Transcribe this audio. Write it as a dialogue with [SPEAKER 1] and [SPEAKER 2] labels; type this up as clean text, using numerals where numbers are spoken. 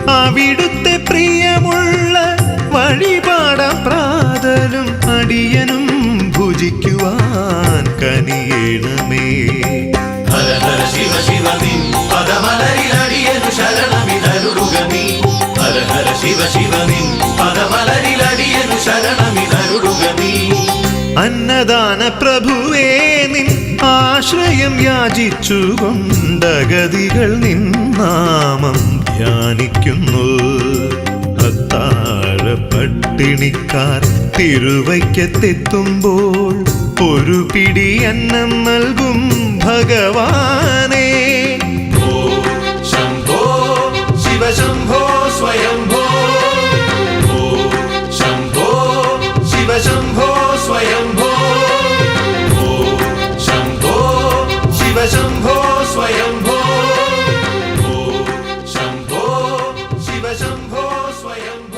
[SPEAKER 1] അവിടുത്തെ പ്രിയമുള്ള വഴിപാടാം പ്രാതലും അടിയനും ഭുജിക്കുവാൻ കനിയേണമേ.
[SPEAKER 2] ഹര ഹര ശിവ ശിവ നിൻ പദമലരിലടിയനു ശരണമിതരുളുകനീ. ഹര ഹര ശിവ ശിവ നിൻ പദമലരിലടിയനു ശരണമിതരുളുകനീ.
[SPEAKER 1] അന്നദാന പ്രഭുവേ നിൻ ആശ്രയം യാചിച്ചുകൊണ്ടഗതികൾ നിന്നാമം ധ്യാനിക്കുന്നു. അത്താഴ പട്ടിണിക്കാർ തിരുവയ്ക്കത്തെത്തുമ്പോൾ ഒരു പിടി അന്നം നൽകും ഭഗവാനേ.
[SPEAKER 2] ഓ ശംഭോ ശിവശംഭോ സ്വയംഭോ. ഓ ശംഭോ ശിവശംഭോ സ്വയംഭോ. ഓ ശംഭോ ശിവശംഭോ സ്വയംഭോ. ഓ ശംഭോ ശിവശംഭോ സ്വയംഭോ.